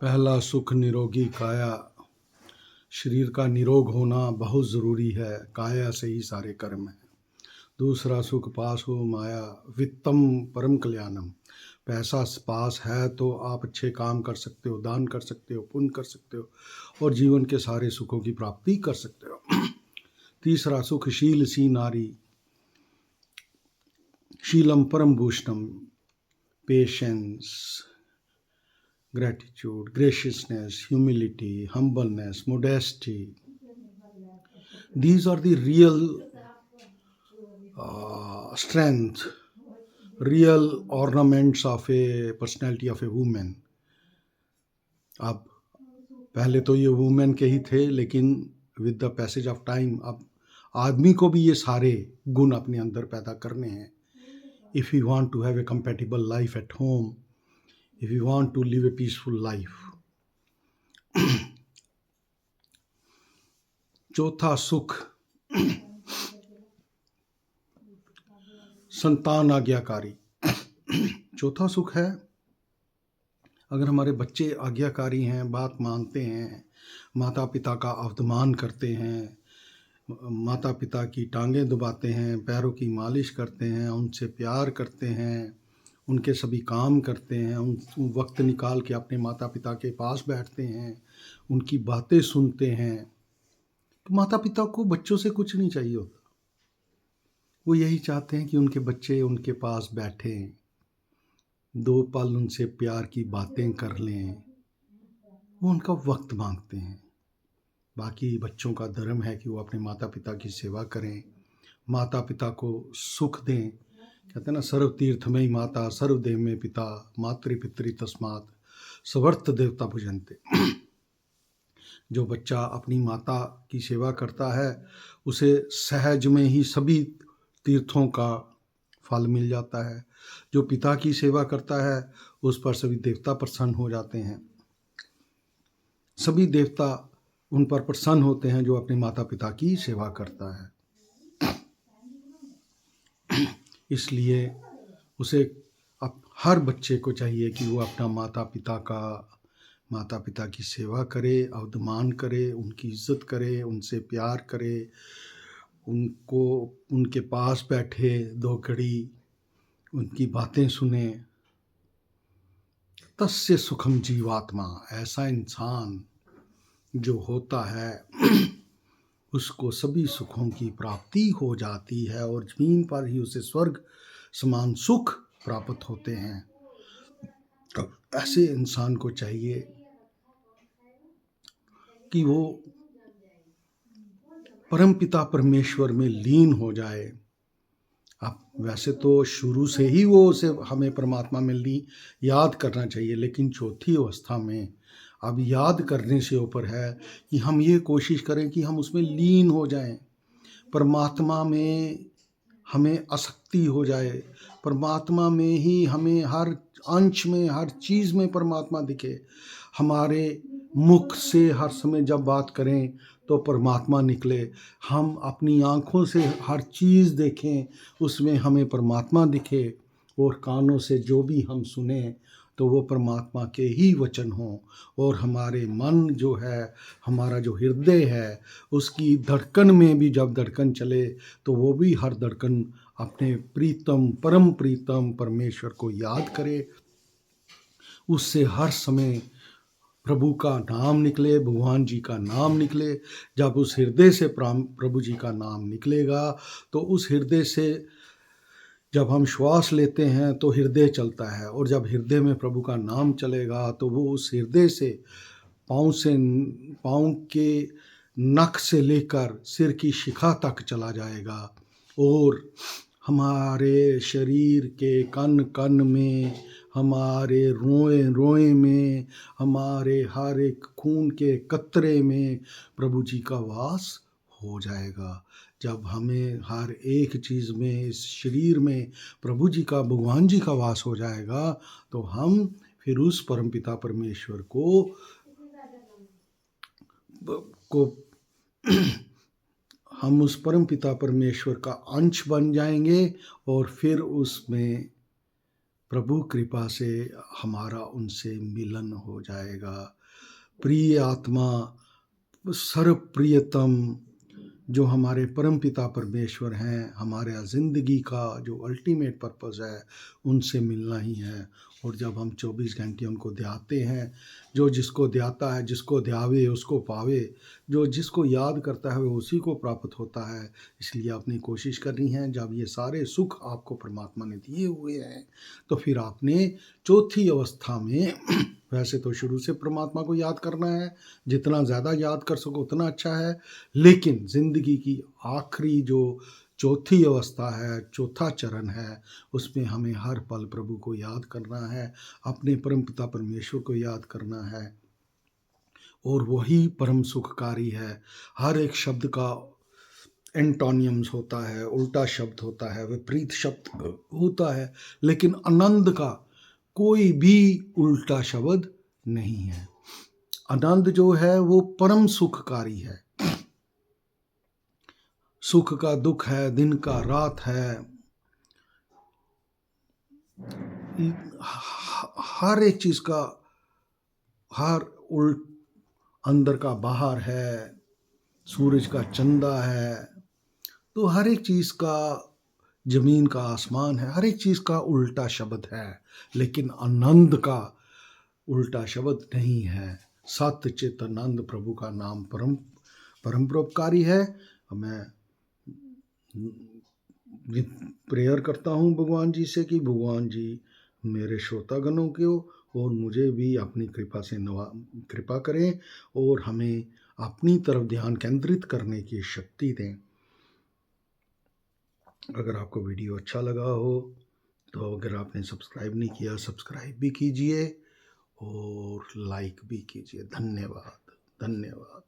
पहला सुख निरोगी काया। शरीर का निरोग होना बहुत ज़रूरी है, काया से ही सारे कर्म हैं। दूसरा सुख पास हो माया, वित्तम परम कल्याणम। पैसा पास है तो आप अच्छे काम कर सकते हो, दान कर सकते हो, पुण्य कर सकते हो और जीवन के सारे सुखों की प्राप्ति कर सकते हो। तीसरा सुख शील सी नारी, शीलम परम भूषणम। Patience, gratitude, graciousness, humility, humbleness, modesty. These are the real strength, real ornaments of a personality of a woman. अब पहले तो ये वुमेन के ही थे, लेकिन with the passage of time अब आदमी को भी ये सारे गुण अपने अंदर पैदा करने हैं। If you want to have a compatible life at home, if you want to live a peaceful life. चौथा सुख संतान आज्ञाकारी। चौथा सुख है अगर हमारे बच्चे आज्ञाकारी हैं, बात मानते हैं, माता पिता का अवमान करते हैं, माता पिता की टांगें दबाते हैं, पैरों की मालिश करते हैं, उनसे प्यार करते हैं, उनके सभी काम करते हैं, उन वक्त निकाल के अपने माता पिता के पास बैठते हैं, उनकी बातें सुनते हैं, तो माता पिता को बच्चों से कुछ नहीं चाहिए होता। वो यही चाहते हैं कि उनके बच्चे उनके पास बैठें, 2 पल उनसे प्यार की बातें कर लें। वो उनका वक्त मांगते हैं। बाकी बच्चों का धर्म है कि वो अपने माता पिता की सेवा करें, माता पिता को सुख दें। कहते हैं ना, सर्व तीर्थ में ही माता, सर्वदेव में पिता, मातृपितृ तस्मात् सवर्त देवता पूजन्ते। जो बच्चा अपनी माता की सेवा करता है उसे सहज में ही सभी तीर्थों का फल मिल जाता है। जो पिता की सेवा करता है उस पर सभी देवता प्रसन्न हो जाते हैं। सभी देवता उन पर प्रसन्न होते हैं जो अपने माता पिता की सेवा करता है। इसलिए उसे अब हर बच्चे को चाहिए कि वो अपना माता पिता की सेवा करे, अवमान करे, उनकी इज्जत करे, उनसे प्यार करे, उनको उनके पास बैठे 2 घड़ी, उनकी बातें सुने। तस्य सुखम जीवात्मा। ऐसा इंसान जो होता है उसको सभी सुखों की प्राप्ति हो जाती है और जमीन पर ही उसे स्वर्ग समान सुख प्राप्त होते हैं। तो ऐसे इंसान को चाहिए कि वो परमपिता परमेश्वर में लीन हो जाए। अब वैसे तो शुरू से ही वो उसे हमें परमात्मा में याद करना चाहिए, लेकिन चौथी अवस्था में अब याद करने से ऊपर है कि हम ये कोशिश करें कि हम उसमें लीन हो जाएं, परमात्मा में हमें आसक्ति हो जाए, परमात्मा में ही हमें हर अंश में, हर चीज़ में परमात्मा दिखे। हमारे मुख से हर समय जब बात करें तो परमात्मा निकले, हम अपनी आँखों से हर चीज़ देखें उसमें हमें परमात्मा दिखे, और कानों से जो भी हम सुने तो वो परमात्मा के ही वचन हों, और हमारे मन जो है, हमारा जो हृदय है, उसकी धड़कन में भी जब धड़कन चले तो वो भी हर धड़कन अपने प्रीतम परम प्रीतम परमेश्वर को याद करे। उससे हर समय प्रभु का नाम निकले, भगवान जी का नाम निकले। जब उस हृदय से प्रभु जी का नाम निकलेगा तो उस हृदय से जब हम श्वास लेते हैं तो हृदय चलता है, और जब हृदय में प्रभु का नाम चलेगा तो वो उस हृदय से पाँव के नख से लेकर सिर की शिखा तक चला जाएगा, और हमारे शरीर के कण कण में, हमारे रोए रोए में, हमारे हर एक खून के कतरे में प्रभु जी का वास हो जाएगा। जब हमें हर एक चीज़ में, इस शरीर में प्रभु जी का, भगवान जी का वास हो जाएगा तो हम फिर उस परमपिता परमेश्वर को हम उस परमपिता परमेश्वर का अंश बन जाएंगे, और फिर उसमें प्रभु कृपा से हमारा उनसे मिलन हो जाएगा। प्रिय आत्मा, सर्वप्रियतम जो हमारे परमपिता परमेश्वर हैं, हमारे ज़िंदगी का जो अल्टीमेट पर्पस है, उनसे मिलना ही है। और जब हम 24 घंटे उनको ध्याते हैं, जो जिसको ध्याता है, जिसको ध्यावे उसको पावे, जो जिसको याद करता है वो उसी को प्राप्त होता है। इसलिए आपने कोशिश करनी है, जब ये सारे सुख आपको परमात्मा ने दिए हुए हैं, तो फिर आपने चौथी अवस्था में वैसे तो शुरू से परमात्मा को याद करना है, जितना ज़्यादा याद कर सको उतना अच्छा है। लेकिन ज़िंदगी की आखिरी जो चौथी अवस्था है, चौथा चरण है, उसमें हमें हर पल प्रभु को याद करना है, अपने परमपिता परमेश्वर को याद करना है। और वही परम सुखकारी है। हर एक शब्द का एंटोनियम्स होता है, उल्टा शब्द होता है, विपरीत शब्द होता है, लेकिन आनंद का कोई भी उल्टा शब्द नहीं है। आनंद जो है वो परम सुखकारी है। सुख का दुख है, दिन का रात है, हर एक चीज का, हर उल्ट अंदर का बाहर है, सूरज का चंदा है, तो हर एक चीज का, जमीन का आसमान है, हर एक चीज का उल्टा शब्द है। लेकिन आनंद का उल्टा शब्द नहीं है। सत्य चित आनंद प्रभु का नाम परम परम परोपकारी है। मैं प्रेयर करता हूँ भगवान जी से कि भगवान जी मेरे श्रोतागणों को और मुझे भी अपनी कृपा से कृपा करें और हमें अपनी तरफ ध्यान केंद्रित करने की शक्ति दें। अगर आपको वीडियो अच्छा लगा हो तो अगर आपने सब्सक्राइब नहीं किया, सब्सक्राइब भी कीजिए और लाइक भी कीजिए। धन्यवाद, धन्यवाद।